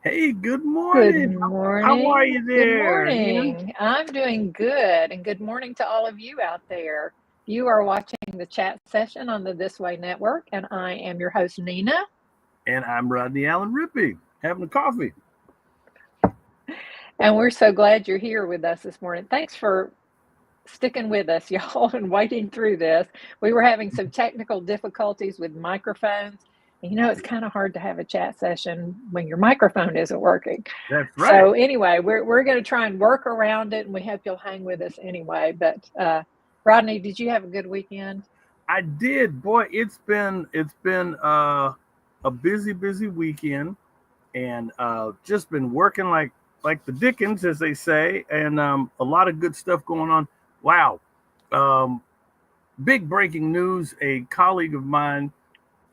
Hey, good Good morning. How are morning. you Good there, Nina? morning. I'm doing good. And good morning to all of you out there. You are watching the chat session on the This Way Network, and I am your host, Nina. And I'm Rodney Allen Rippey, having a coffee. And we're so glad you're here with us this morning. Thanks for sticking with us, y'all, and waiting through this. We were having some technical difficulties with microphones. And it's kind of hard to have a chat session when your microphone isn't working. That's right. So anyway, we're going to try and work around it, and we hope you'll hang with us anyway. But Rodney, did you have a good weekend? I did, boy. It's been a busy weekend, and just been working like the Dickens, as they say, and a lot of good stuff going on. Wow, um, big breaking news! A colleague of mine,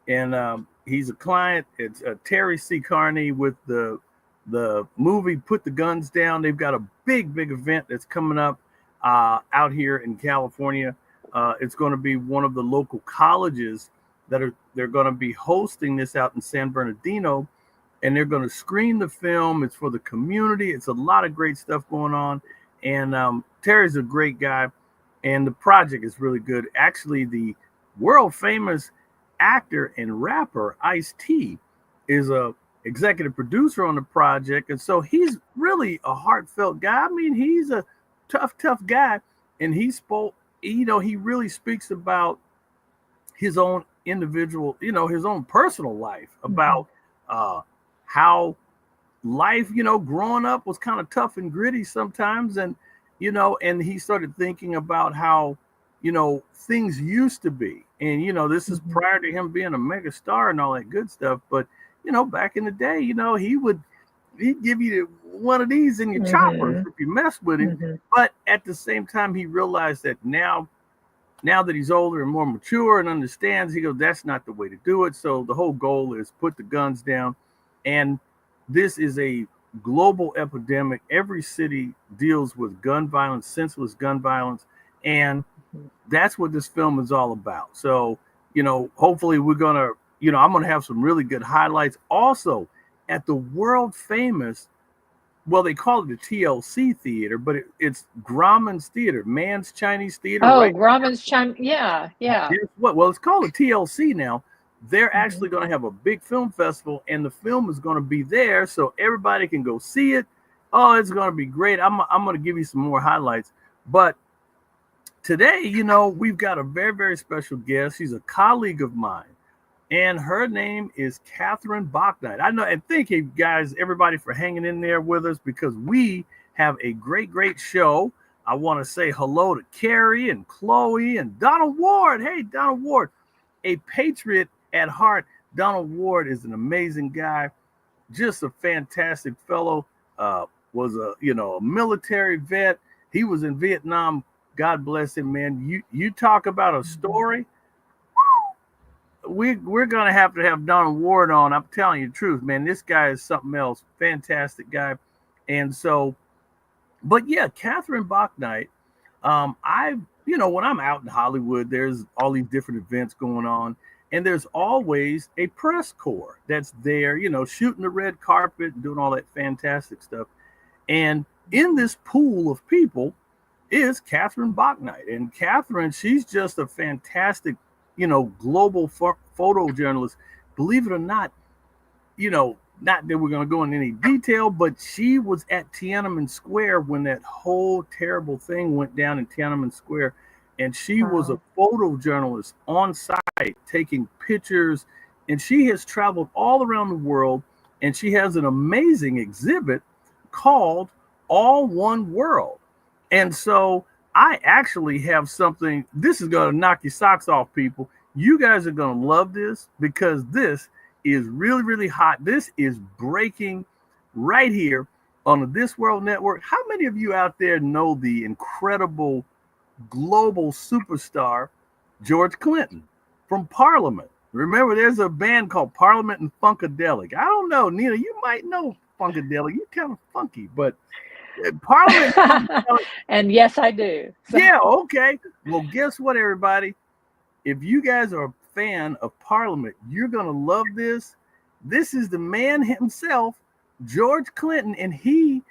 and he's a client. It's Terry C. Carney with the movie Put the Guns Down. They've got a big event that's coming up out here in California. It's going to be one of the local colleges they're going to be hosting this out in San Bernardino, and they're going to screen the film. It's for the community. It's a lot of great stuff going on, and Terry's a great guy, and the project is really good. Actually, the world famous actor and rapper Ice-T is a executive producer on the project, and so he's really a heartfelt guy. I mean, he's a tough guy, and he spoke. He really speaks about his own individual, his own personal life, Mm-hmm. about how life, growing up was kind of tough and gritty sometimes. And he started thinking about how, things used to be. And, this is Mm-hmm. prior to him being a mega star and all that good stuff. But, back in the day, he'd give you one of these in your choppers Mm-hmm. if you mess with him. Mm-hmm. But at the same time, he realized that now that he's older and more mature and understands, he goes, that's not the way to do it. So the whole goal is put the guns down. And this is a global epidemic. Every city deals with gun violence, senseless gun violence. And that's what this film is all about. So, hopefully I'm going to have some really good highlights. Also, at the world famous, well, they call it the TLC theater, but it's Grauman's Theater, Man's Chinese Theater, Oh, right? Grauman's chime. Yeah, yeah. Guess what? Well, it's called a TLC now. They're Mm-hmm. actually going to have a big film festival, and the film is going to be there, so everybody can go see it. Oh, it's going to be great. I'm going to give you some more highlights. But today, we've got a very special guest. She's a colleague of mine, and her name is Catherine Bauknight. I know, and thank you guys, everybody, for hanging in there with us because we have a great show. I want to say hello to Carrie and Chloe and Donald Ward. Hey, Donald Ward, a patriot at heart. Donald Ward is an amazing guy, just a fantastic fellow. Was a military vet. He was in Vietnam. God bless him, man. You talk about a Mm-hmm. story. We're gonna have to have Donald Ward on. I'm telling you the truth, man. This guy is something else. Fantastic guy. And so, but yeah, Catherine Bachnight. When I'm out in Hollywood, there's all these different events going on, and there's always a press corps that's there, shooting the red carpet and doing all that fantastic stuff. And in this pool of people is Catherine Bachnight. And Catherine, she's just a fantastic, global photojournalist. Believe it or not, not that we're going to go into any detail, but she was at Tiananmen Square when that whole terrible thing went down in Tiananmen Square. And she was a Wow. photojournalist on site taking pictures. And she has traveled all around the world. And she has an amazing exhibit called All One World. And so I actually have something. This is going to knock your socks off, people. You guys are going to love this because this is really hot. This is breaking right here on the This World Network. How many of you out there know the incredible global superstar George Clinton from Parliament? Remember, there's a band called Parliament and Funkadelic. I don't know, Nina, you might know Funkadelic. You're kind of funky, but Parliament and Funkadelic. And yes, I do. So, Yeah, okay. Well, guess what, everybody? If you guys are a fan of Parliament, you're going to love this. This is the man himself, George Clinton, and he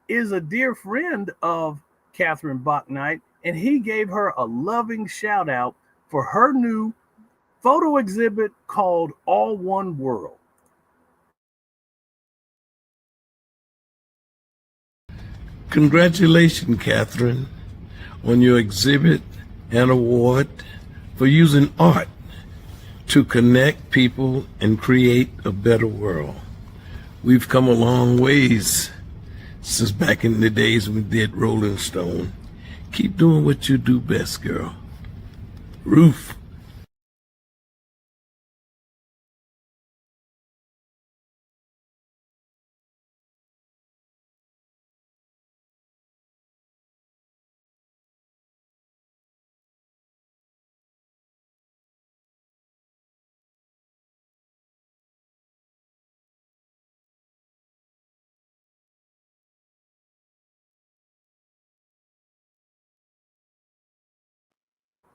is a dear friend of Catherine Bauknight, and he gave her a loving shout out for her new photo exhibit called All One World. Congratulations, Catherine, on your exhibit and award for using art to connect people and create a better world. We've come a long ways since back in the days we did Rolling Stone. Keep doing what you do best, girl. Ruth.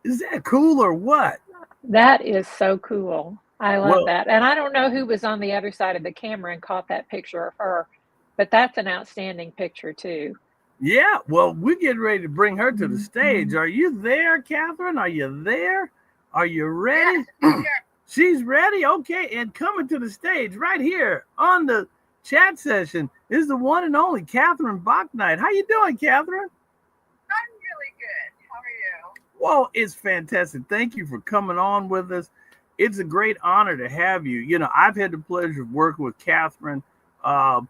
Is that cool or what? That is so cool. I love Well, that. And I don't know who was on the other side of the camera and caught that picture of her, but that's an outstanding picture too. yeah, well, we're getting ready to bring her to the stage. Mhm. Are you there, Catherine? Are you there? Are you ready? Yes, She's ready? Okay, and coming to the stage right here on the chat session is the one and only Catherine Bauknight. How you doing, Catherine? I'm really good. How are you? Well, it's fantastic. Thank you for coming on with us. It's a great honor to have you. You know, I've had the pleasure of working with Catherine. Uh,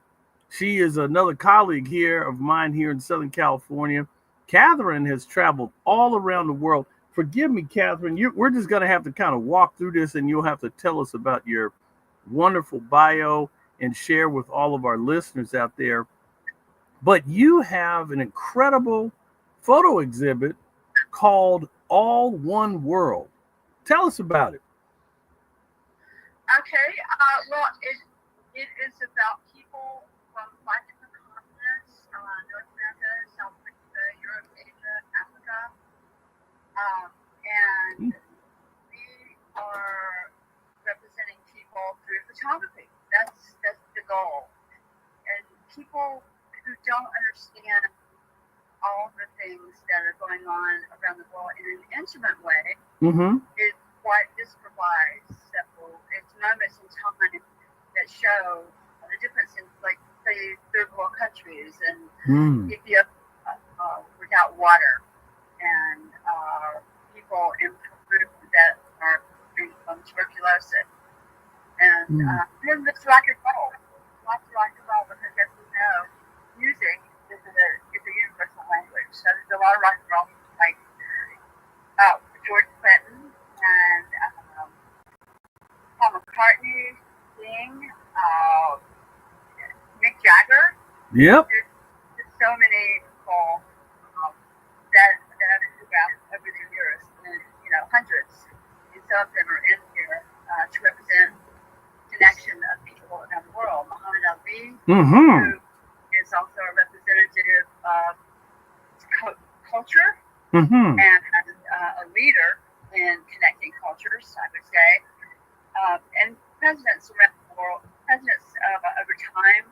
she is another colleague here of mine here in Southern California. Catherine has traveled all around the world. Forgive me, Catherine. We're just going to have to kind of walk through this, and you'll have to tell us about your wonderful bio and share with all of our listeners out there. But you have an incredible photo exhibit called All One World. Tell us about it. Okay. Well, it is about people from 5 different continents: North America, South America, Europe, Asia, Africa, and we are representing people through photography. That's the goal. And people who don't understand all the things that are going on around the world in an intimate way Mm-hmm. is what this provides. So it's moments in time that show the difference in, like, say, third world countries and Mm. Ethiopia without water, and people in Peru that are suffering from tuberculosis. And Mm. then there's rock and roll. Lots of rock and roll, because as we know, music is a universal language. So there's a lot of rock and roll, like George Clinton and Paul McCartney, Sting, Mick Jagger. Yep. There's so many people that have been throughout over the years, and hundreds. And some of them are in here to represent connection of people around the world. Muhammad Ali, Mm-hmm. who is also a representative of culture Mm-hmm. and a leader in connecting cultures, I would say. And presidents around the world, presidents over time,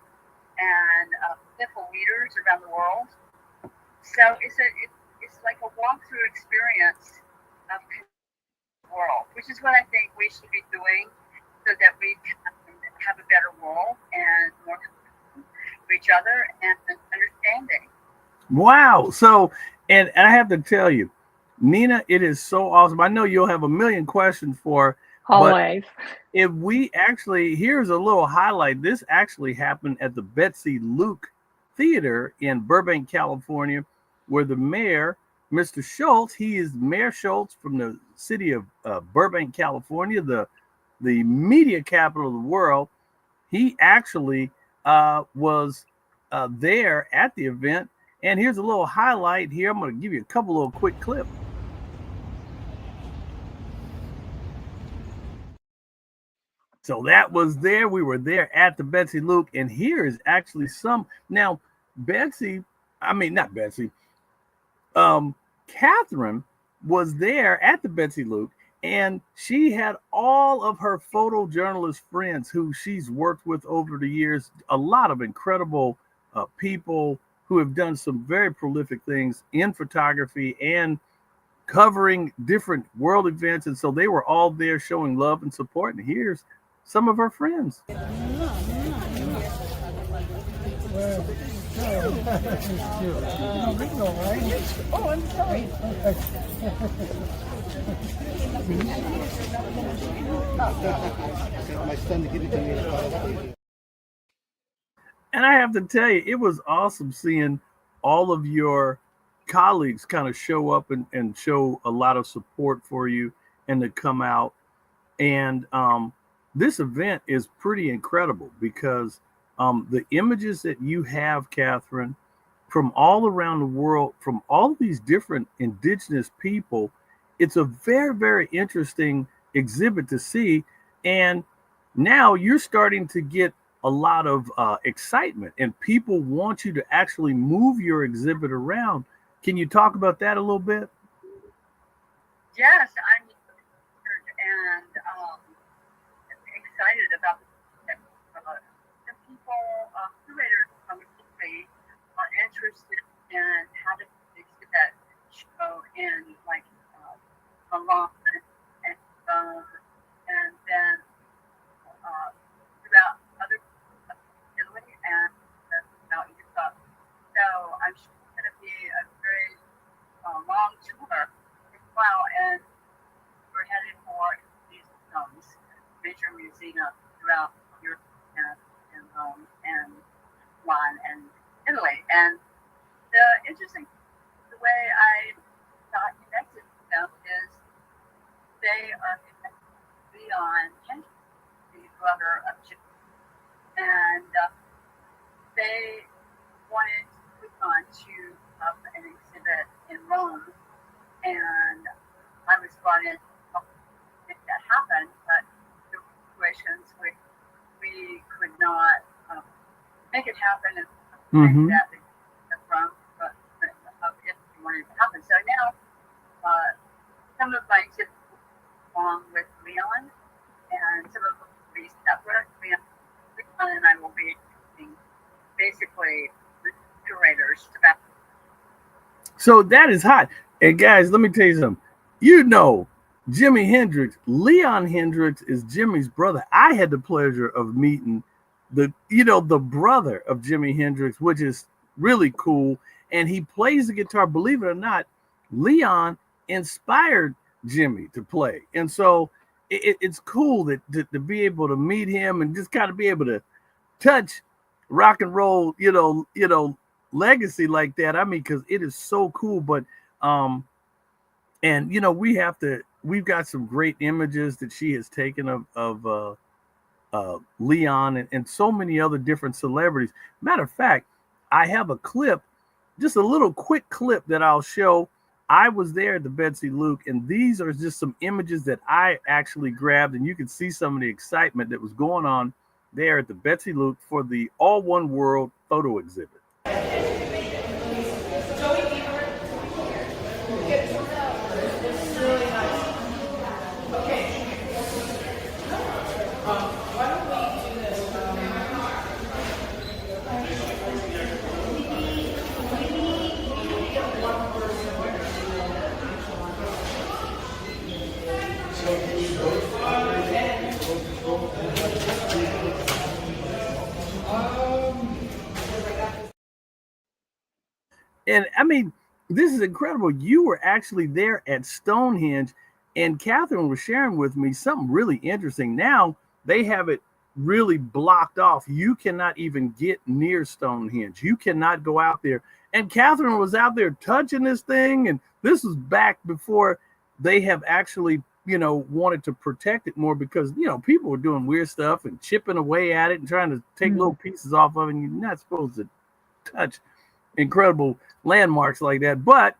and political leaders around the world. So it's like a walkthrough experience of the world, which is what I think we should be doing, so that we can have a better world and more for each other and understanding. Wow. So, and I have to tell you, Nina, it is so awesome. I know you'll have a million questions for her, but Always. if we actually, here's a little highlight. This actually happened at the Betsy Luke Theater in Burbank, California, where the mayor, Mr. Schultz, he is Mayor Schultz from the city of Burbank, California, the media capital of the world. He actually was there at the event. And here's a little highlight here. I'm going to give you a couple little quick clips. So that was there. We were there at the Betsy Luke, and here is actually some. Now, Betsy, I mean not Betsy, Catherine was there at the Betsy Luke, And she had all of her photojournalist friends who she's worked with over the years, a lot of incredible people who have done some very prolific things in photography and covering different world events. And so they were all there showing love and support. And here's some of her friends. Oh, I'm sorry. My son to give it to me. And I have to tell you, it was awesome seeing all of your colleagues kind of show up and show a lot of support for you and to come out. And this event is pretty incredible because the images that you have, Catherine, from all around the world, from all these different indigenous people, it's a very, very interesting exhibit to see. And now you're starting to get a lot of excitement and people want you to actually move your exhibit around. Can you talk about that a little bit? Yes, I'm and excited about the people, curators from the country are interested in how to fix that show in like Milan and then throughout other Italy and throughout Europe. So I'm sure it's going to be a very long tour as well, and we're headed for museums, major museums throughout Europe and Rome and Milan and Italy. And the interesting, the way I got connected with them is they are connected to Leon Hendrix, the brother of Jim, and they wanted Leon to have an exhibit in Rome, and I was brought in to help make that happen, but the situations we could not make it happen, and that from of if we wanted to happen. So now some of my exhibits along with Leon, and some of them will be separate. Leon and I will be basically the curators. So that is hot. And guys, let me tell you something. You know, Jimi Hendrix, Leon Hendrix is Jimmy's brother. I had the pleasure of meeting the brother of Jimi Hendrix, which is really cool. And he plays the guitar. Believe it or not, Leon inspired Jimmy to play. And so it's cool that to be able to meet him and just kind of be able to touch rock and roll, legacy like that. I mean, because it is so cool. But and we've got some great images that she has taken of Leon and so many other different celebrities. Matter of fact, I have a clip, just a little quick clip that I'll show. I was there at the Betsy Luke, and these are just some images that I actually grabbed, and you can see some of the excitement that was going on there at the Betsy Luke for the All One World photo exhibit. And I mean, this is incredible. You were actually there at Stonehenge, and Catherine was sharing with me something really interesting. Now they have it really blocked off. You cannot even get near Stonehenge. You cannot go out there. And Catherine was out there touching this thing. And this was back before they have actually, wanted to protect it more because, people were doing weird stuff and chipping away at it and trying to take little pieces off of it. And you're not supposed to touch incredible landmarks like that, but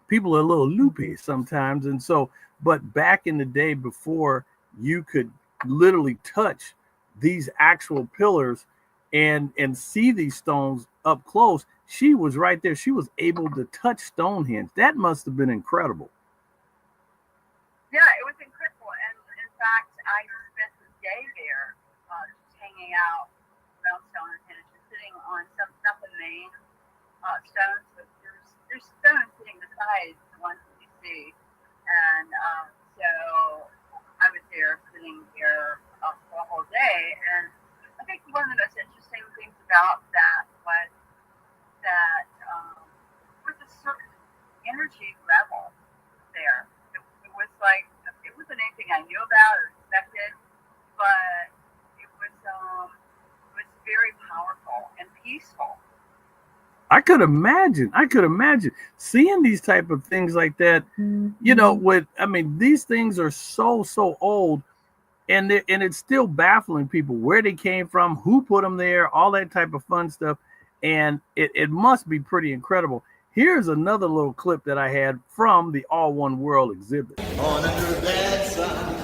people are a little loopy sometimes. And so, but back in the day before you could literally touch these actual pillars and see these stones up close, she was right there. She was able to touch Stonehenge. That must have been incredible. Yeah, it was I spent the day there, just hanging out around stones and just sitting on some, not the main stones, but there's stones sitting beside the ones that you see. And so I was there sitting here for the whole day. And I think one of the most interesting things about that was that with a certain energy level there. It was like, it wasn't anything I knew about or expected, but it was very powerful and peaceful. I could imagine. Seeing these type of things like that. You know, these things are so old, and it's still baffling people where they came from, who put them there, all that type of fun stuff, and it must be pretty incredible. Here's another little clip that I had from the All One World exhibit. On under that sun.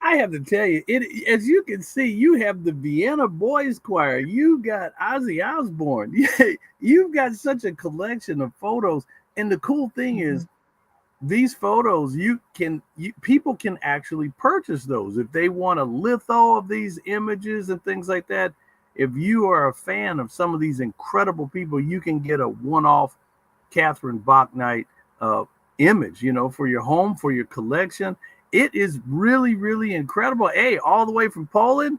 I have to tell you, as you can see, you have the Vienna Boys Choir. You got Ozzy Osbourne. You've got such a collection of photos. And the cool thing is, these photos, people can actually purchase those if they want a litho of these images and things like that. If you are a fan of some of these incredible people, you can get a one-off Catherine Bauknight image, for your home, for your collection. It is really, really incredible. Hey, all the way from Poland,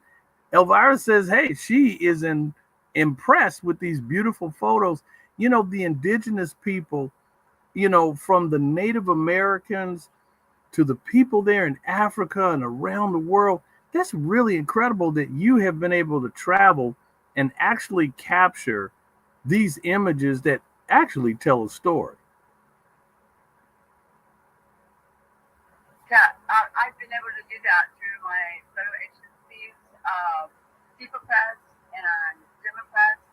Elvira says, hey, she is impressed with these beautiful photos. The indigenous people, from the Native Americans to the people there in Africa and around the world. That's really incredible that you have been able to travel and actually capture these images that actually tell a story. Yeah, I've been able to do that through my photo agencies, Fest and Democrats,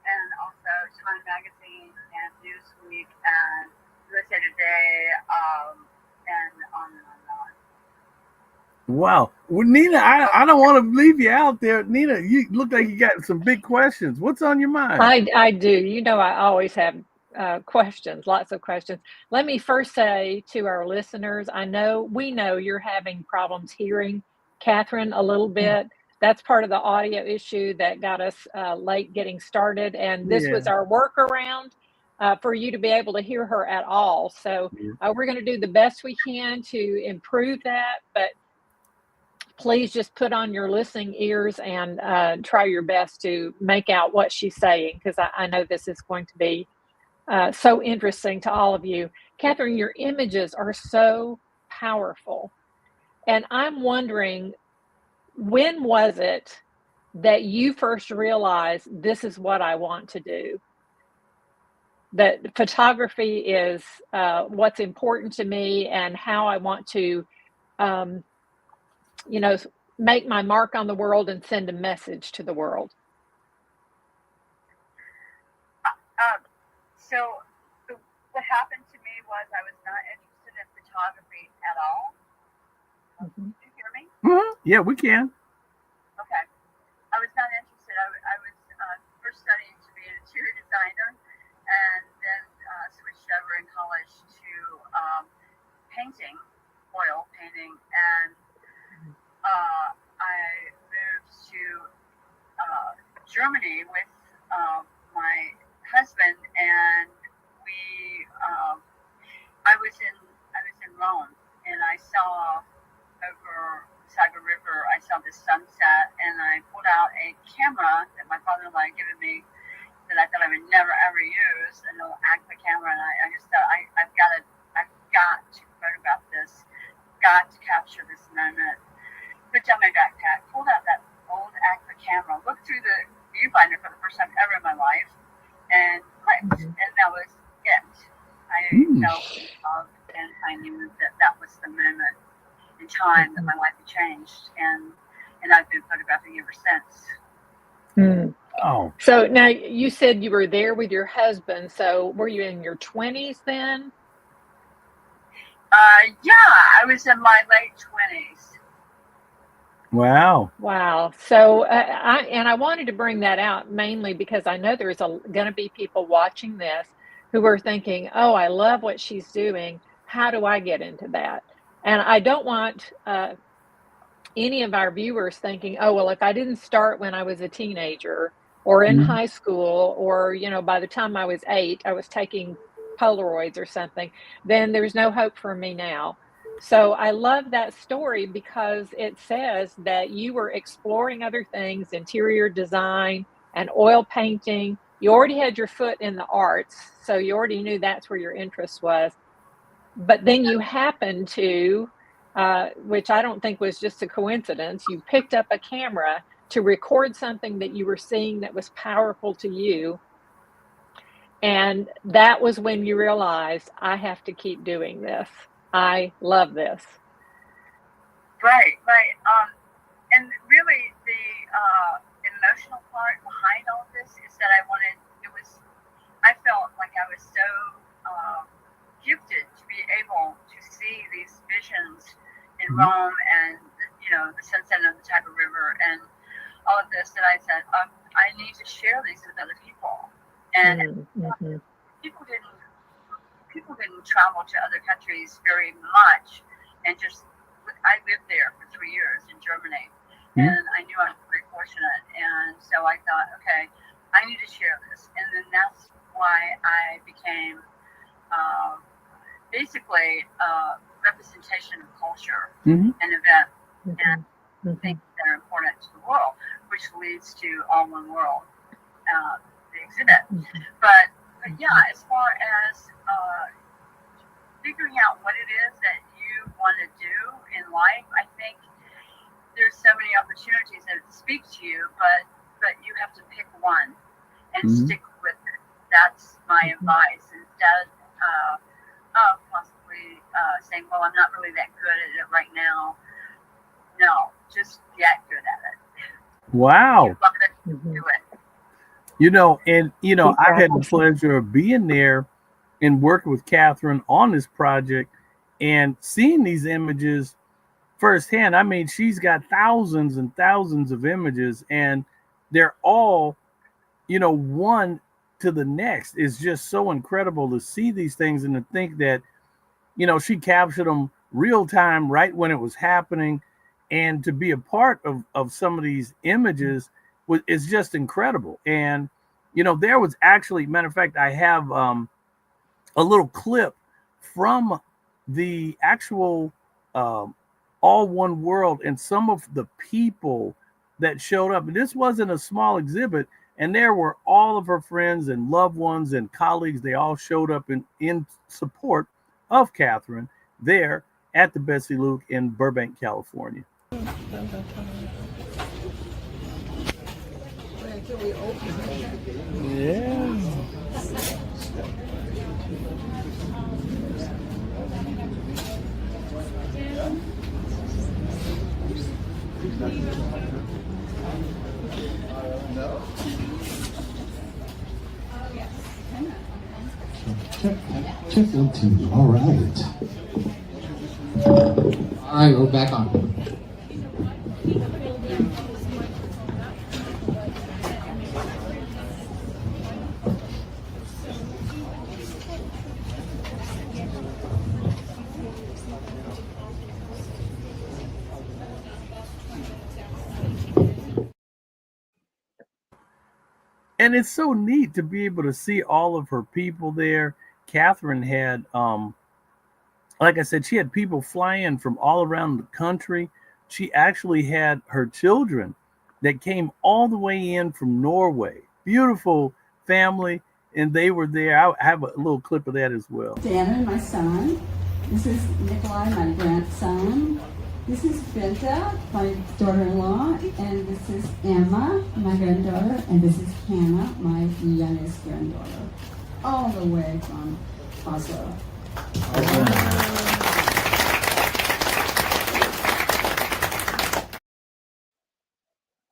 and also Time Magazine and Newsweek and USA Today, and on and on and on. Wow. Well, Nina, I don't want to leave you out there. Nina, you look like you got some big questions. What's on your mind? I do. You know, I always have questions, lots of questions. Let me first say to our listeners, we know you're having problems hearing Catherine a little bit. That's part of the audio issue that got us late getting started. And this Yeah. was our workaround for you to be able to hear her at all. So we're going to do the best we can to improve that. But please just put on your listening ears and try your best to make out what she's saying, because I know this is going to be so interesting to all of you. Catherine, your images are so powerful. And I'm wondering, when was it that you first realized this is what I want to do? That photography is what's important to me and how I want to, you know, make my mark on the world and send a message to the world. So what happened to me was I was not interested in photography at all. Mm-hmm. Can you hear me? Mm-hmm. Yeah, we can. Okay. I was not interested. I was first studying to be an interior designer, and then switched over in college to painting, oil painting, and I moved to Germany with my husband, and I was in Rome, and I saw over Tiber River, I saw the sunset, and I pulled out a camera that my father-in-law had given me that I thought I would never ever use, an old Agfa camera, and I just thought I've got to photograph this, got to capture this moment. Put down my backpack, pulled out that old Agfa camera, looked through the viewfinder for the first time ever in my life, and clicked, and that was it. I felt loved, and I knew that was the moment in time that my life had changed, and I've been photographing ever since. Oh. So now you said you were there with your husband. So were you in your 20s then? Yeah, I was in my late 20s. Wow. Wow. So I wanted to bring that out mainly because I know there's going to be people watching this who are thinking, oh, I love what she's doing. How do I get into that? And I don't want any of our viewers thinking, oh, well, if I didn't start when I was a teenager or in high school, or, you know, by the time I was 8, I was taking Polaroids or something, then there's no hope for me now. So I love that story because it says that you were exploring other things, interior design and oil painting. You already had your foot in the arts, so you already knew that's where your interest was. But then you happened to, which I don't think was just a coincidence, you picked up a camera to record something that you were seeing that was powerful to you. And that was when you realized, I have to keep doing this. I love this. Right. And really the emotional part behind all of this is that I felt like I was so gifted to be able to see these visions in Rome, and the sunset of the Tiber River and all of this, that I said, I need to share these with other people. And people didn't travel to other countries very much, and I lived there for 3 years in Germany, and I knew I was very fortunate, and so I thought, okay, I need to share this, and then that's why I became basically representation of culture and events and things that are important to the world, which leads to All One World, the exhibit. But yeah, as far as figuring out what it is that you want to do in life, I think there's so many opportunities that speak to you, but you have to pick one and stick with it. That's my advice, instead of possibly saying, well, I'm not really that good at it right now. No, just get good at it. Wow. You love it, do it. I had the pleasure of being there and working with Catherine on this project and seeing these images firsthand. I mean, she's got thousands and thousands of images, and they're all, one to the next. It's just so incredible to see these things and to think that, she captured them real time, right when it was happening, and to be a part of some of these images is just incredible. And, there was actually, matter of fact, I have a little clip from the actual All One World and some of the people that showed up. And this wasn't a small exhibit, and there were all of her friends and loved ones and colleagues. They all showed up in support of Catherine there at the Betsy Luke in Burbank, California. Yeah. Check 1, 2. All right. All right, we're back on. And it's so neat to be able to see all of her people there. Catherine had, like I said, she had people fly in from all around the country. She actually had her children that came all the way in from Norway. Beautiful family, and they were there. I have a little clip of that as well. Dana, my son. This is Nikolai, my grandson. This is Binta, my daughter-in-law, and this is Emma, my granddaughter, and this is Hannah, my youngest granddaughter, all the way from Oslo.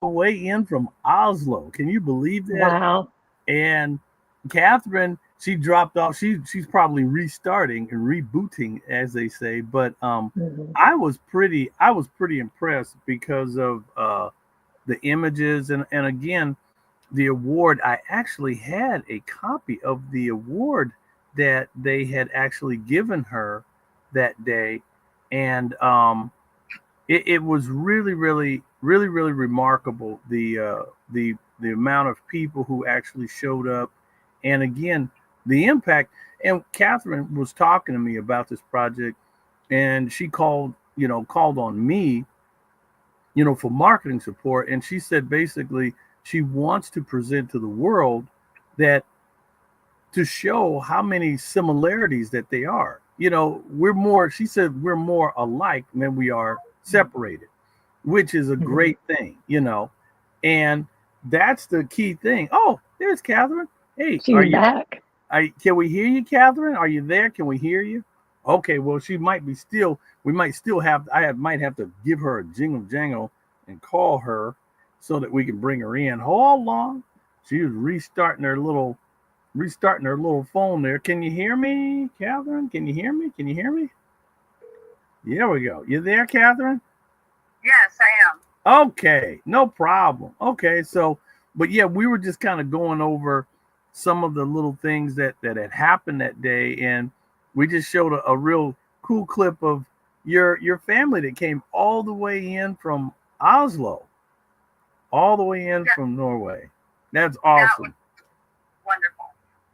Way in from Oslo. Can you believe that? Wow. And Catherine, she dropped off. She's probably restarting and rebooting, as they say. But I was pretty impressed because of the images and again the award. I actually had a copy of the award that they had actually given her that day, and it was really remarkable, the amount of people who actually showed up, and again the impact. And Catherine was talking to me about this project, and she called on me, for marketing support, and she said basically she wants to present to the world that to show how many similarities that they are. She said we're more alike than we are separated, which is a great thing, and that's the key thing. Oh, there's Catherine. Hey, She's back. Can we hear you, Catherine? Are you there? Can we hear you? Okay, well, she might be still. We might still have. Might have to give her a jingle jangle and call her so that we can bring her in. Hold on. She was restarting her little phone there. Can you hear me, Catherine? Can you hear me? Can you hear me? There we go. You there, Catherine? Yes, I am. Okay, no problem. Okay, so, but yeah, we were just kind of going over some of the little things that had happened that day, and we just showed a real cool clip of your family that came all the way in from Oslo, all the way in from Norway. That's awesome. That was wonderful.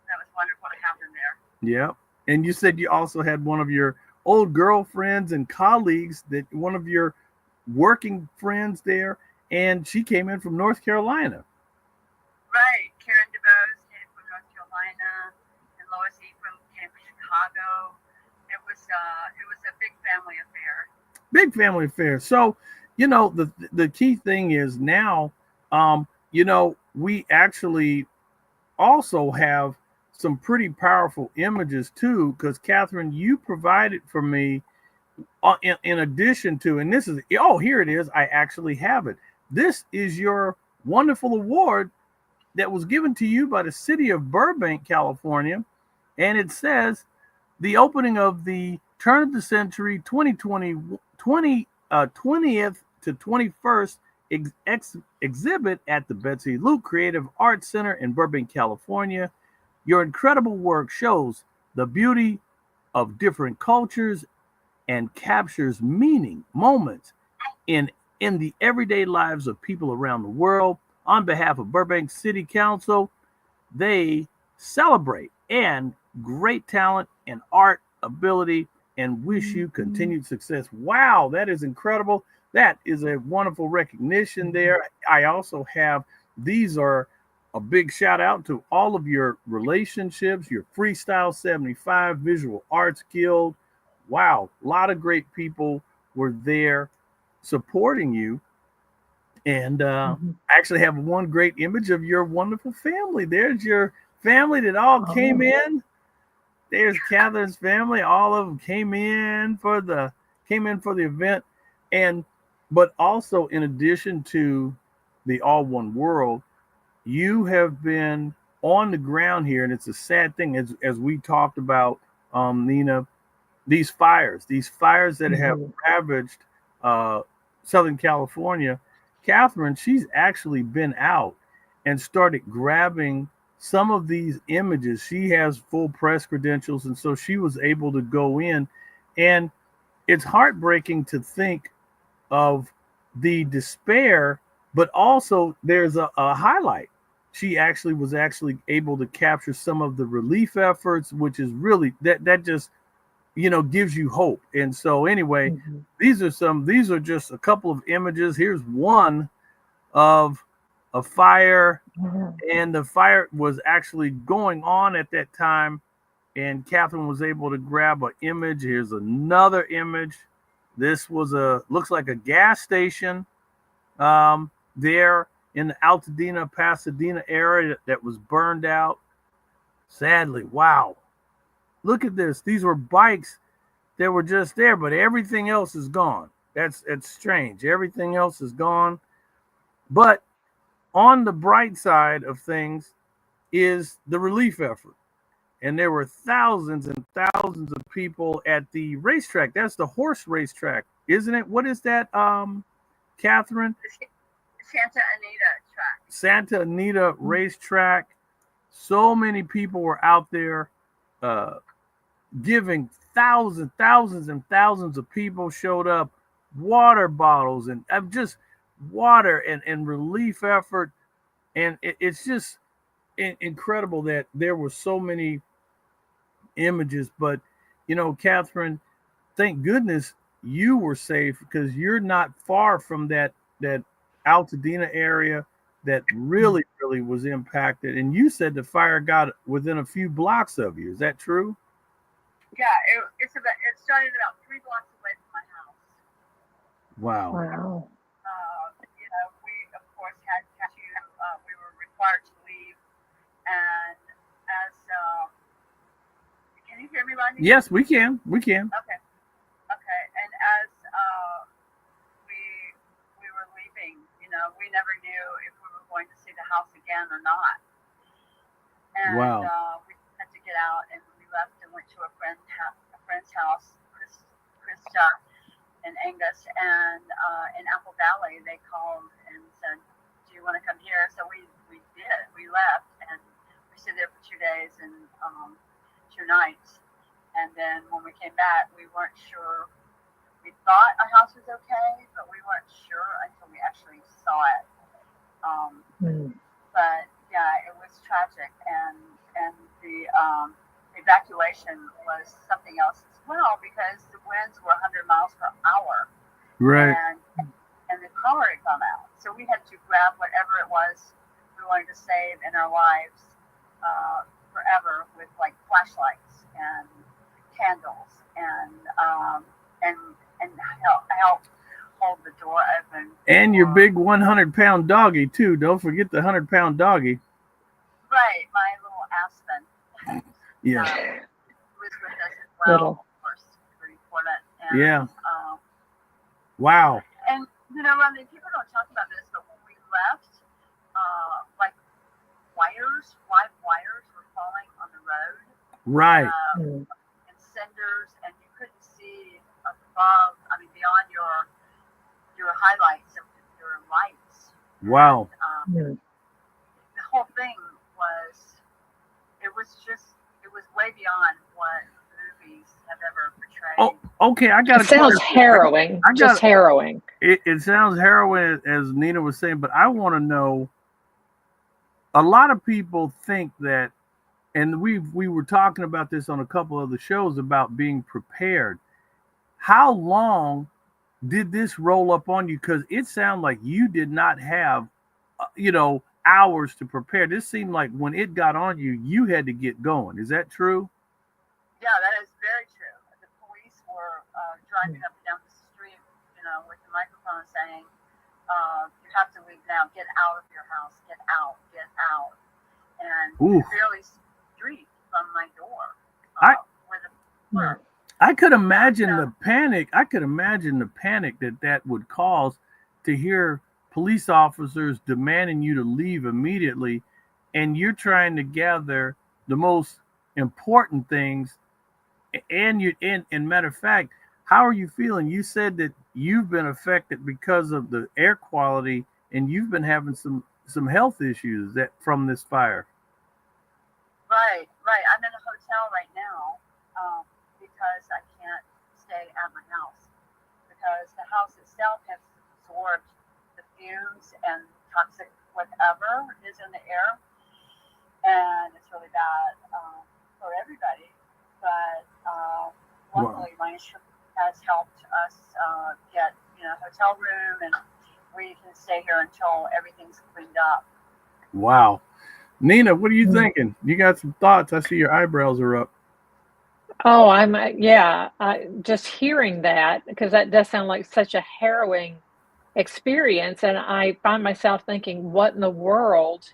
That was wonderful to have them there. Yeah, and you said you also had one of your old girlfriends and colleagues, that one of your working friends there, and she came in from North Carolina. Right, Karen DeBose came from North Carolina, and Lois Ephraim came from Chicago. It was a big family affair. Big family affair. So, the key thing is now, we actually also have some pretty powerful images too, because Catherine, you provided for me in addition to, and this is, here it is. I actually have it. This is your wonderful award that was given to you by the city of Burbank, California. And it says the opening of the turn of the century 2020 20th to 21st exhibit at the Betsy Luke Creative Arts Center in Burbank, California. Your incredible work shows the beauty of different cultures and captures meaning moments in the everyday lives of people around the world. On behalf of Burbank City Council, they celebrate and great talent and art ability and wish you continued success. Wow, that is incredible. That is a wonderful recognition there. I also have, these are a big shout out to all of your relationships, your Freestyle 75 Visual Arts Guild. Wow, a lot of great people were there supporting you. And I actually have one great image of your wonderful family. There's your family that all came in. There's Catherine's family. All of them came in for the event. And but also, in addition to the All One World, you have been on the ground here, and it's a sad thing as we talked about, Nina, these fires that have ravaged Southern California. Catherine, she's actually been out and started grabbing some of these images. She has full press credentials, and so she was able to go in. And it's heartbreaking to think of the despair, but also there's a highlight. She actually was able to capture some of the relief efforts, which is really that just gives you hope. And so anyway, these are just a couple of images. Here's one of a fire, and the fire was actually going on at that time, and Catherine was able to grab an image. Here's another image. This was looks like a gas station there in the Altadena, Pasadena area that was burned out. Sadly, wow. Look at this. These were bikes that were just there, but everything else is gone. It's strange. Everything else is gone. But on the bright side of things is the relief effort. And there were thousands and thousands of people at the racetrack. That's the horse racetrack, isn't it? What is that, Catherine? Santa Anita track. Santa Anita racetrack. So many people were out there giving. Thousands and thousands of people showed up, water bottles and just water and relief effort. And it's just incredible that there were so many images. But, Catherine, thank goodness you were safe, because you're not far from that Altadena area that really was impacted. And you said the fire got within a few blocks of you. Is that true? Yeah, it started about 3 blocks away from my house. Wow. We of course had to. We were required to leave, and as can you hear me, Rodney? Yes, we can. Okay. And as we were leaving, we never knew if we were going to see the house again or not. And wow. We had to get out, and we left and went to a friend's house, Krista and Angus, and in Apple Valley, they called and said, "Do you want to come here?" So we did. We left, and we stayed there for 2 days and 2 nights. And then when we came back, we weren't sure. We thought our house was okay, but we weren't sure until we actually saw it. But yeah, it was tragic, and the evacuation was something else as well, because the winds were 100 miles per hour. Right. And the power had gone out. So we had to grab whatever it was we wanted to save in our lives forever, with like flashlights and candles and help hold the door open. And your big 100-pound doggy too. Don't forget the 100-pound doggy. Right, my little Aspen. Yeah. Was with us as well. Of course, pretty important. And, yeah. Wow. And Rodney, people don't talk about this, but when we left, like live wires were falling on the road. Right. And cinders, and you couldn't see above. I mean, beyond your highlights of their lights. Wow. And, the whole thing it was way beyond what movies have ever portrayed. Oh, okay. I got It sounds harrowing. Just harrowing. It sounds harrowing, as Nina was saying, but I want to know. A lot of people think that, and we were talking about this on a couple of the shows about being prepared. How long did this roll up on you? Because it sounded like you did not have, hours to prepare. This seemed like when it got on you, you had to get going. Is that true? Yeah, that is very true. The police were driving up and down the street, with the microphone saying, "You have to leave now. Get out of your house. Get out. Get out." And barely street from my door. Where the were. I could imagine the panic. I could imagine the panic that would cause to hear police officers demanding you to leave immediately, and you're trying to gather the most important things. And matter of fact, how are you feeling? You said that you've been affected because of the air quality, and you've been having some health issues from this fire. Right. I'm in a hotel right now because I can't stay at my house because the house itself has absorbed the fumes and toxic whatever is in the air, and it's really bad for everybody. But luckily, my insurance has helped us get a hotel room, and we can stay here until everything's cleaned up. Wow. Nina, what are you thinking? You got some thoughts. I see your eyebrows are up. Oh, just hearing that, because that does sound like such a harrowing experience. And I find myself thinking, what in the world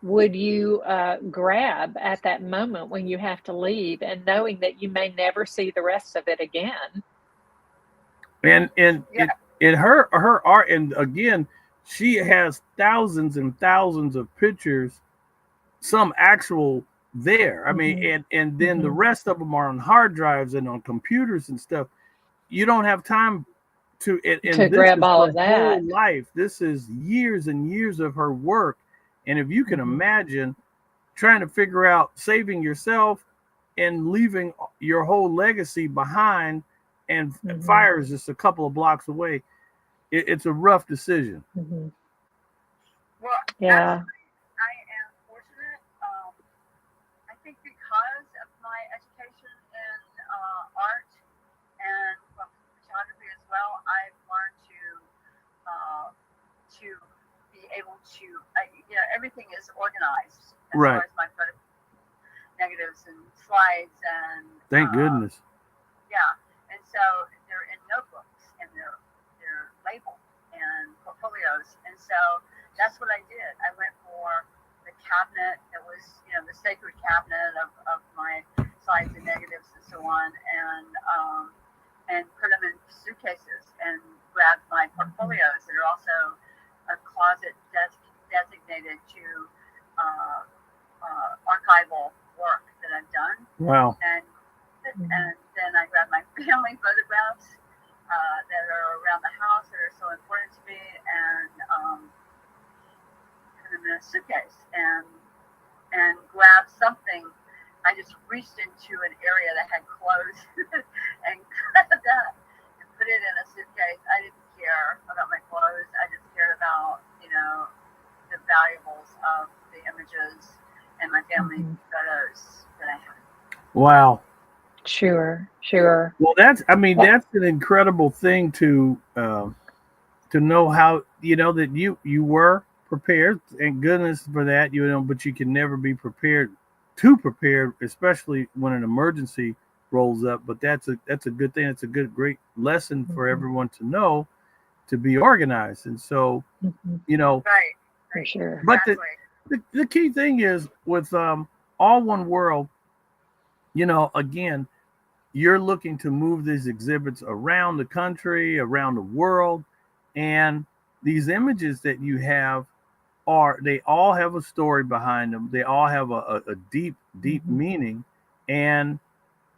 would you grab at that moment when you have to leave, and knowing that you may never see the rest of it again? And her art, and again, she has thousands and thousands of pictures, some actual there. I mean, and then the rest of them are on hard drives and on computers and stuff. You don't have time to grab all of that. Whole life. This is years and years of her work. And if you can imagine trying to figure out saving yourself and leaving your whole legacy behind, and fire is just a couple of blocks away, it's a rough decision. Well, yeah. I am fortunate. I think because of my education in art and photography as well, I've learned to be able to, everything is organized as far as my negatives and slides and. Thank goodness. Yeah, and so they're in notebooks and they're labeled and portfolios, and so that's what I did. I went for the cabinet that was, the sacred cabinet of my slides and negatives and so on, and put them in suitcases and grabbed my portfolios that are also a closet designated to archival work that I've done. Wow. And then I grabbed my family photographs that are around the house that are so important to me, and put them in a suitcase and grabbed something. I just reached into an area that had clothes and grabbed that and put it in a suitcase. I didn't care about my clothes. I just cared about, the valuables of the images and my family photos that I had. Wow. Sure. Well, that's an incredible thing to know how, that you were prepared, and goodness for that, but you can never be prepared, especially when an emergency rolls up. But that's a good thing. It's a great lesson for everyone to know, to be organized. And so, Right. For sure. But Exactly. the key thing is with All One World, again, you're looking to move these exhibits around the country, around the world, and these images that you have they all have a story behind them. They all have a deep meaning, and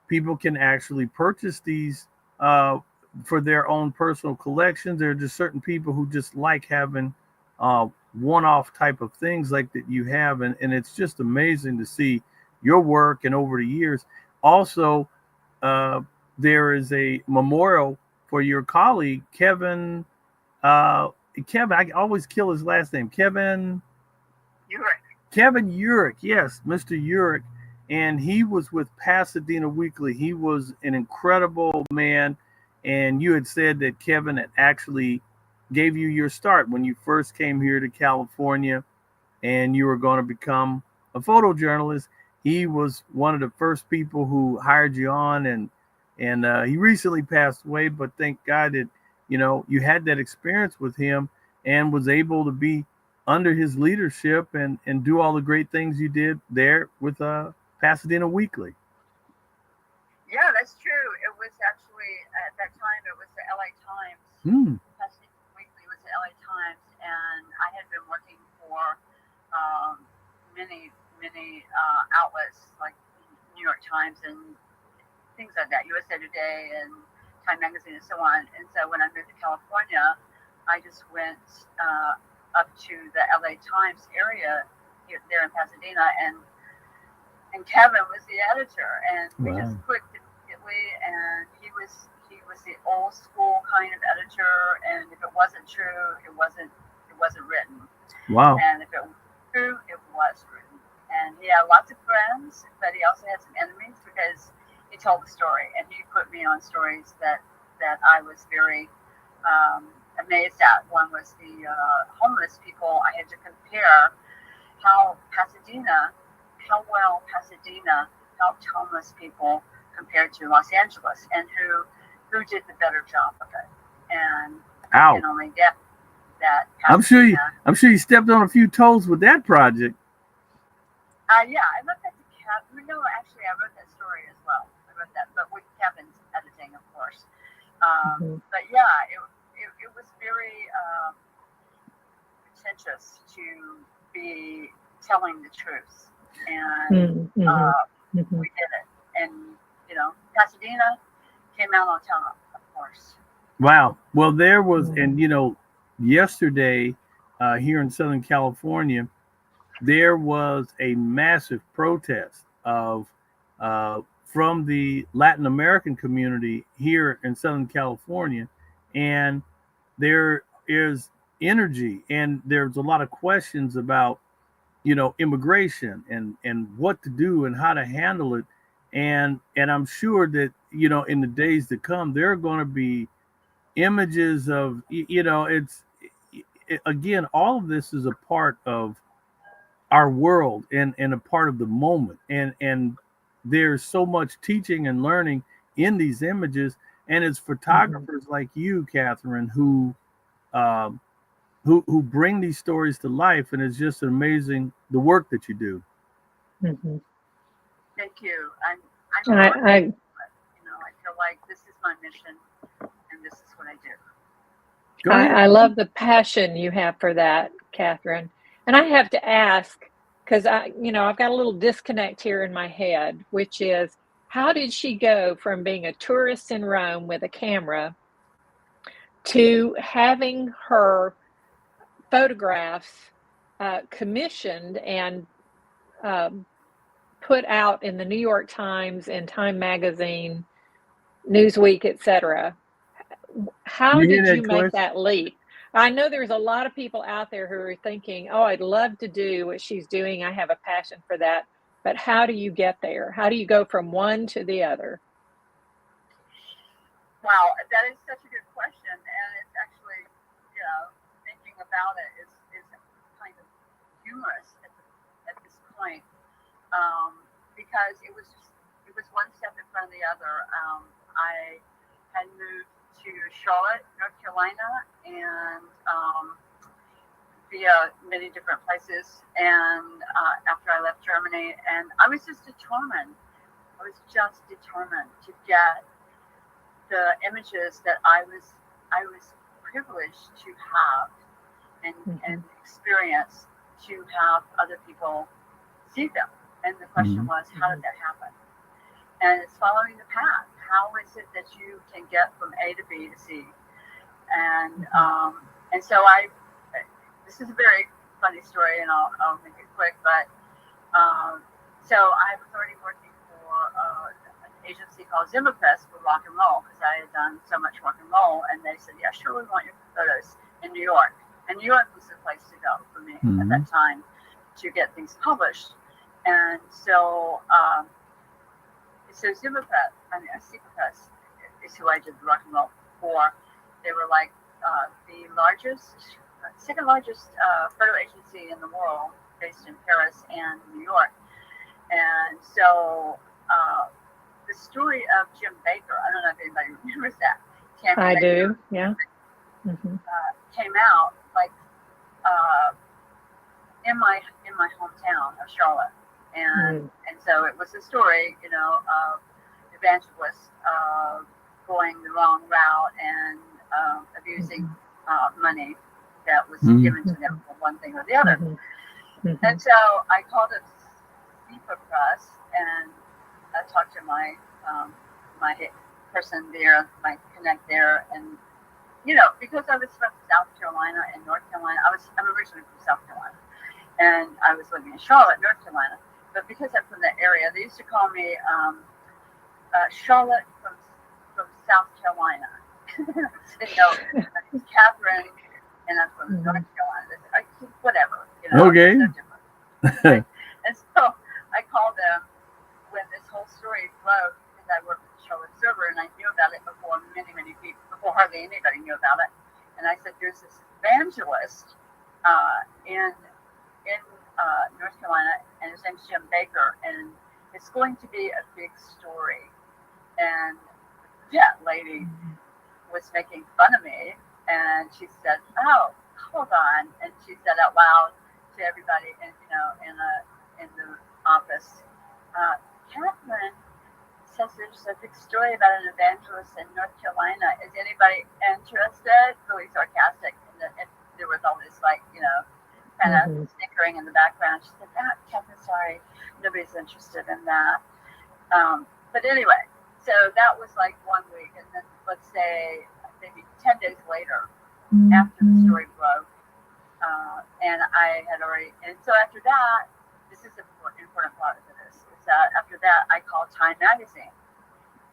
people can actually purchase these for their own personal collections. There are just certain people who just like having one-off type of things like that you have, and it's just amazing to see your work. And over the years, also, uh, there is a memorial for your colleague Kevin. Kevin, I always kill his last name. Kevin Urich, yes, Mr. Urich, and he was with Pasadena Weekly. He was an incredible man, and you had said that Kevin had actually gave you your start when you first came here to California, and you were going to become a photojournalist. He was one of the first people who hired you on, and he recently passed away. But thank God that you had that experience with him and was able to be under his leadership and do all the great things you did there with Pasadena Weekly. Yeah, that's true. It was actually at that time it was the LA Times. Pasadena Weekly was the LA Times, and I had been working for many outlets like New York Times and things like that, USA Today and Time Magazine and so on. And so when I moved to California, I just went up to the LA Times area there in Pasadena, and Kevin was the editor, and we just clicked immediately. And he was the old school kind of editor, and if it wasn't true, it wasn't written. Wow. And if it was true, it was written. And he had lots of friends, but he also had some enemies because he told the story, and he put me on stories that I was very amazed at. One was the homeless people. I had to compare how well Pasadena helped homeless people compared to Los Angeles, and who did the better job of it. And I can only get that. Pasadena, I'm sure you stepped on a few toes with that project. Yeah, I wrote that to Kevin. No, actually, I wrote that story as well. I wrote that, but with Kevin's editing, of course. But yeah, it was very pretentious to be telling the truth, and we did it. And Pasadena came out on top, of course. Wow. Well, there was, and yesterday here in Southern California, there was a massive protest of from the Latin American community here in Southern California, and there is energy, and there's a lot of questions about immigration and what to do and how to handle it, and I'm sure that in the days to come there are going to be images of again, all of this is a part of our world and a part of the moment, and there's so much teaching and learning in these images, and it's photographers like you, Catherine, who bring these stories to life, and it's just amazing the work that you do. Thank you. I feel like this is my mission, and this is what I do. I love the passion you have for that, Catherine. And I have to ask, because I've got a little disconnect here in my head, which is, how did she go from being a tourist in Rome with a camera to having her photographs commissioned and put out in the New York Times and Time Magazine, Newsweek, etc.? How did you make that leap? I know there's a lot of people out there who are thinking, oh, I'd love to do what she's doing. I have a passion for that. But how do you get there? How do you go from one to the other? Wow, that is such a good question. And it's actually, thinking about it is kind of humorous at this point. Because it was one step in front of the other. I had moved to Charlotte, North Carolina, and via many different places. And after I left Germany, and I was just determined. To get the images that I was privileged to have and experience, to have other people see them. And the question was, how did that happen? And it's following the path. how is it that you can get from A to B to C? And so this is a very funny story, and I'll make it quick, but so I was already working for an agency called Zimmer Press for rock and roll, because I had done so much rock and roll, and they said, yeah, sure, we want your photos in New York. And New York was the place to go for me at that time to get things published. And so Zimmer Press, Secret Press is who I did the rock and roll for. They were like the second largest photo agency in the world, based in Paris and New York. And so the story of Jim Baker, I don't know if anybody remembers that. I do, yeah. Came out like in my hometown of Charlotte, and so it was a story, of evangelists going the wrong route and abusing money that was given to them for one thing or the other. And so I called up Secret Press and I talked to my my person there, my connect there, and because I was from South Carolina and North Carolina, I'm originally from South Carolina, and I was living in Charlotte, North Carolina. But because I'm from that area, they used to call me Charlotte from South Carolina. I'm Catherine, and I'm from North Carolina. Whatever, Okay. It's no different. Right? And so I called them when this whole story broke, because I worked with the Charlotte Observer, and I knew about it before many people, before hardly anybody knew about it. And I said, there's this evangelist in North Carolina, and his name's Jim Baker, and it's going to be a big story. And that lady was making fun of me, and she said, "Oh, hold on," and she said out loud to everybody, in the office, "Catherine says there's a big story about an evangelist in North Carolina. Is anybody interested?" Really sarcastic, and there was all this kind of snickering in the background. She said, "Catherine, sorry, nobody's interested in that." But anyway, so that was like 1 week, and then let's say maybe 10 days later, after the story broke, and I had already, and so after that, this is an important part of this, is that after that, I called Time Magazine,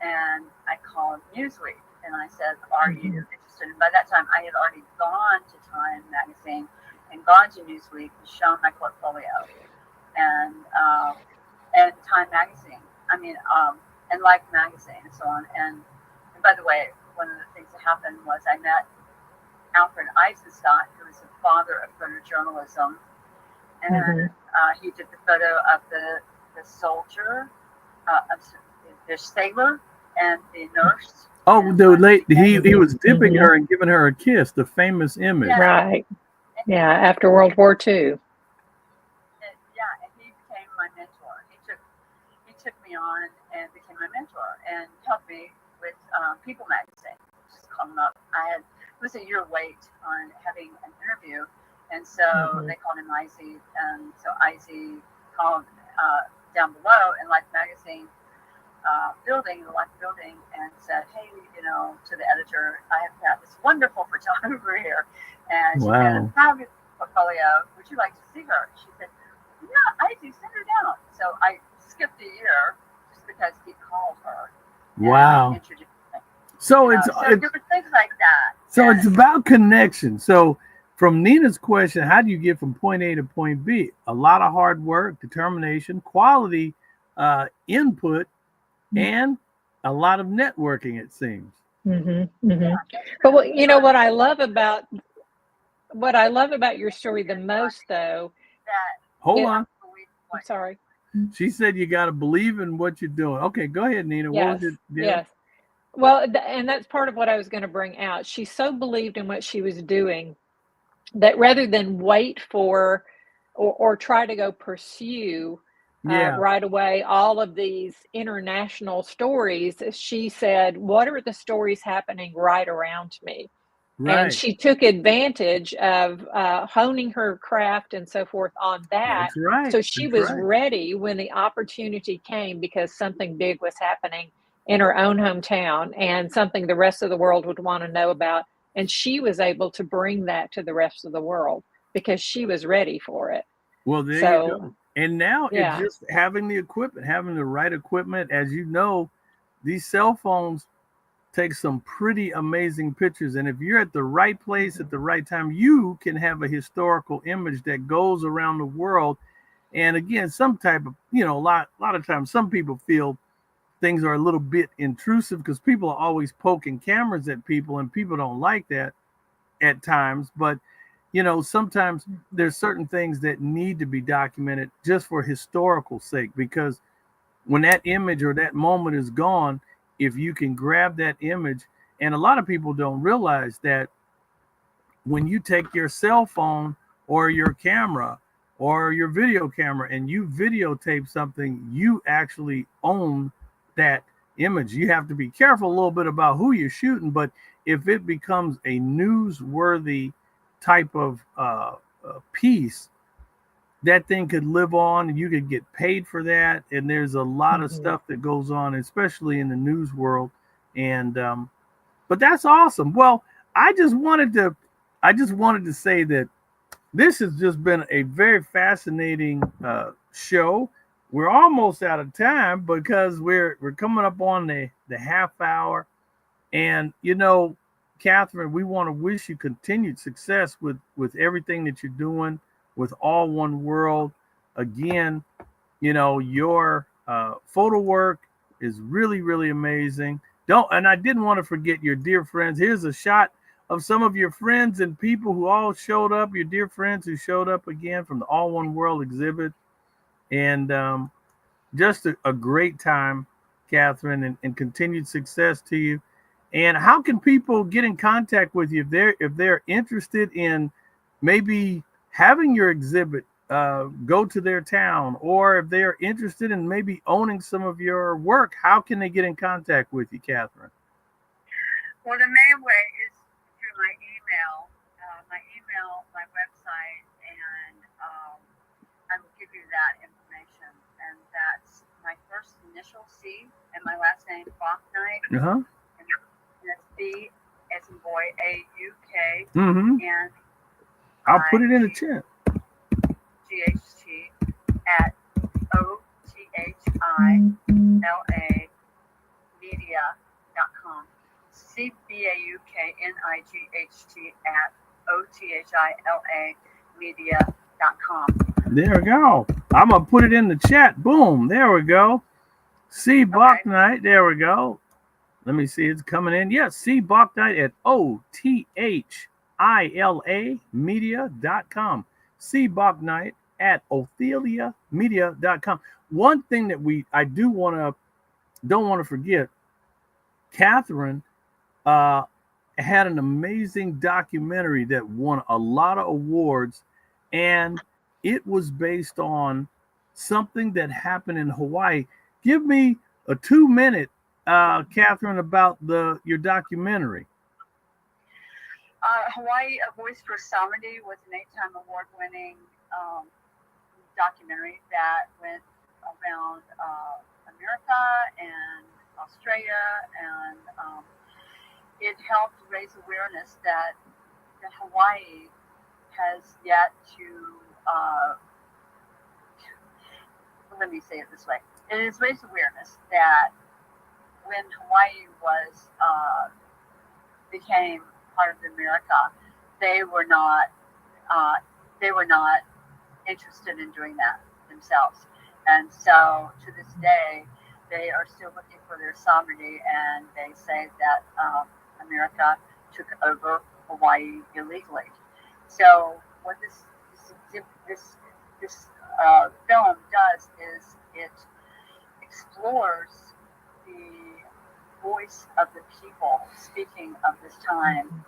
and I called Newsweek, and I said, "Are you interested?" And by that time, I had already gone to Time Magazine and gone to Newsweek and shown my portfolio, and Time Magazine, and Life Magazine and so on. And by the way, one of the things that happened was I met Alfred Eisenstadt, who is the father of photojournalism, and he did the photo of the soldier, the sailor, and the nurse. Oh, he was dipping her and giving her a kiss, the famous image. Yeah. Right. Yeah, after World War II. And he became my mentor. He took me on and became my mentor and helped me with People Magazine. Just called him up. It was a year wait on having an interview, and so they called him Izzy, and so Izzy called down below in Life Magazine the Life building, and said, "Hey, to the editor, I have this wonderful photographer here, and she's got a fabulous portfolio. Would you like to see her?" She said, "Yeah, Izzy, send her down." So I skipped a year just because he called her. Wow. Introduced me. So So there were things like that. So it's about connection. So from Nina's question, how do you get from point A to point B? A lot of hard work, determination, quality input, and a lot of networking, it seems. But what I love about your story the most, though. Hold on. I'm sorry. She said you got to believe in what you're doing. Okay, go ahead, Nina. Yes, what was it? yes. Well, and that's part of what I was going to bring out. She so believed in what she was doing that rather than wait for or try to go pursue right away all of these international stories, she said, what are the stories happening right around me? Right. And she took advantage of honing her craft and so forth on that. That's right. So she was ready when the opportunity came, because something big was happening in her own hometown and something the rest of the world would want to know about. And she was able to bring that to the rest of the world because she was ready for it. Well, there you So, go. And now it's yeah. just having the equipment, having the right equipment. As you know, these cell phones take some pretty amazing pictures. And if you're at the right place at the right time, you can have a historical image that goes around the world. And again, some type of, a lot of times, some people feel things are a little bit intrusive because people are always poking cameras at people, and people don't like that at times. But sometimes there's certain things that need to be documented just for historical sake, because when that image or that moment is gone, if you can grab that image, and a lot of people don't realize that when you take your cell phone or your camera or your video camera and you videotape something, you actually own that image. You have to be careful a little bit about who you're shooting, but if it becomes a newsworthy type of piece, that thing could live on and you could get paid for that. And there's a lot of stuff that goes on, especially in the news world. And but that's awesome. Well, I just wanted to say that this has just been a very fascinating show. We're almost out of time because we're coming up on the half hour. And Catherine, we want to wish you continued success with everything that you're doing with All One World. Again, your photo work is really, really amazing. And I didn't want to forget your dear friends. Here's a shot of some of your friends and people who all showed up, your dear friends who showed up again from the All One World exhibit. And just a great time, Catherine, and continued success to you. And how can people get in contact with you if they're interested in maybe having your exhibit go to their town, or if they're interested in maybe owning some of your work? How can they get in contact with you, Catherine? Well, the main way is through my email, my website, and I will give you that information. And that's my first initial C and my last name, Bauknight. Uh-huh. And that's B as in boy, A-U-K. Mm-hmm. And I'll put it in the chat. GHT at OTHILA media.com. CBAUKNIGHT at OTHILA media.com. There we go. I'm going to put it in the chat. Boom. There we go. C. Bauknight. There we go. Let me see. It's coming in. Yes. C. Bauknight at OTHILA media.com. C. Bauknight at OtheliaMedia.com. One thing that I don't want to forget, Catherine had an amazing documentary that won a lot of awards, and it was based on something that happened in Hawaii. Give me a 2-minute, Catherine, about your documentary. Hawaii, A Voice for Sovereignty was an 8-time award-winning documentary that went around America and Australia, and it helped raise awareness that Hawaii has yet to, let me say it this way, it has raised awareness that when Hawaii became part of America, they were not interested in doing that themselves. And so to this day, they are still looking for their sovereignty, and they say that America took over Hawaii illegally. So what this film does is it explores the voice of the people speaking of this time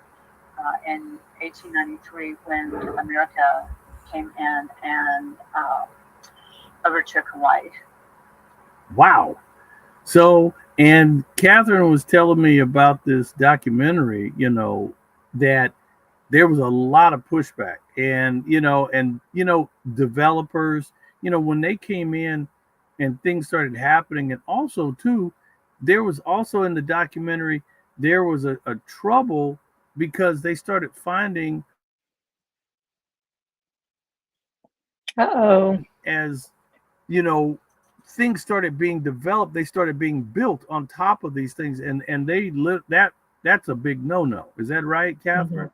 in 1893 when America came in and overtook Hawaii. Wow. So, and Catherine was telling me about this documentary, that there was a lot of pushback, and developers, when they came in and things started happening, and also too, there was also in the documentary, there was a trouble because they started finding Uh-oh. as you know things started being developed, they started being built on top of these things, and they live that's a big no. Is that right, Catherine?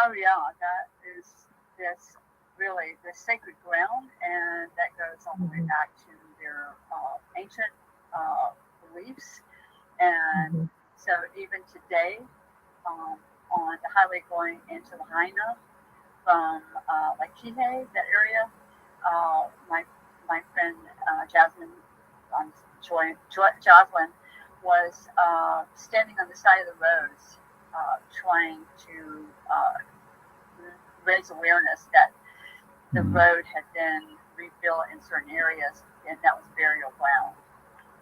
Oh yeah, that is this really the sacred ground, and that goes all the way back to their ancient beliefs. And so even today, on the highway going into Lahaina from like Kihei, that area, my friend Jasmine, Jocelyn was standing on the side of the roads, trying to raise awareness that the road had been rebuilt in certain areas, and that was burial ground.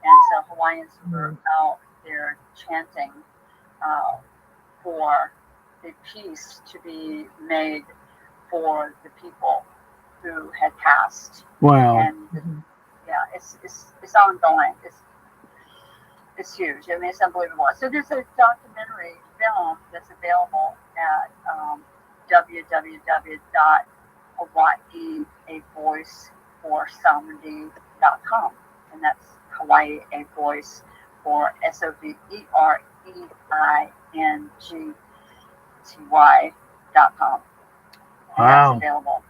And so Hawaiians were out there chanting for the peace to be made for the people who had passed. Wow. And yeah, it's ongoing. It's huge. I mean, it's unbelievable. So there's a documentary film that's available at www.hawaiiavoiceforsovereignty.com, and that's Hawaii a voice for SOVEREINGTY.com. And Wow. that's available.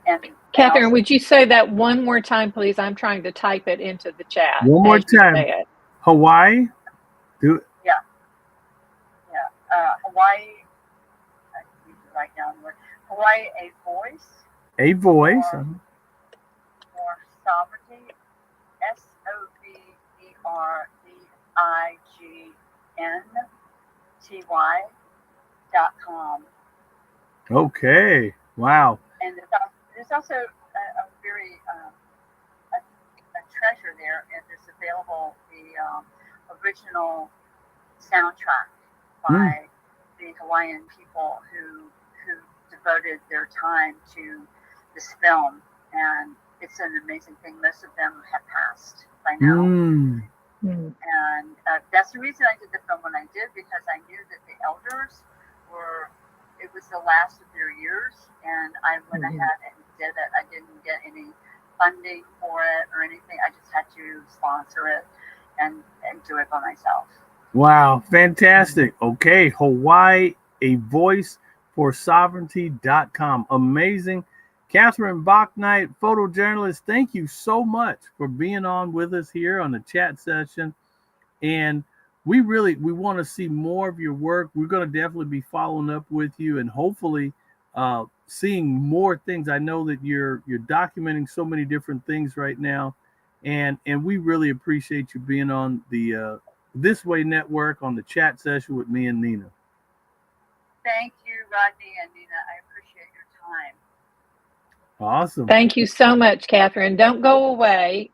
And Catherine, would you say that one more time, please? I'm trying to type it into the chat. One more as you time. say it. Hawaii. Do yeah. Hawaii. I need to write down the word. Hawaii a voice. a voice. For sovereignty. SOVEREIGNTY.com. Okay. Wow. And there's also a very a treasure there, and there's available the original soundtrack by the Hawaiian people who devoted their time to this film, and it's an amazing thing. Most of them have passed by now. And that's the reason I did the film when I did, because I knew that the elders it was the last of their years, and I went ahead and did it. I didn't get any funding for it or anything. I just had to sponsor it and do it by myself. Wow, fantastic. Okay, Hawaii a voice for sovereignty.com. Amazing. Catherine Bauknight, photojournalist, thank you so much for being on with us here on the chat session. And we want to see more of your work. We're going to definitely be following up with you and hopefully seeing more things. I know that you're documenting so many different things right now, and we really appreciate you being on the This Way Network on the chat session with me and Nina. Thank you, Rodney and Nina. I appreciate your time. Awesome. Thank you so much, Catherine. Don't go away.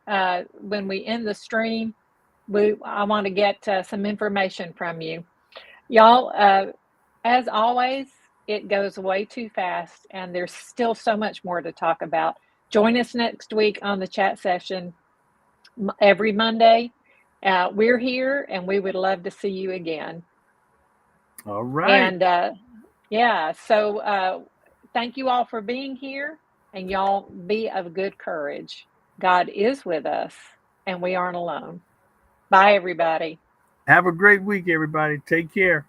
When we end the stream, I want to get some information from you. Y'all, as always, it goes way too fast, and there's still so much more to talk about. Join us next week on the chat session every Monday. We're here, and we would love to see you again. All right. And so thank you all for being here, and y'all be of good courage. God is with us, and we aren't alone. Bye, everybody. Have a great week, everybody. Take care.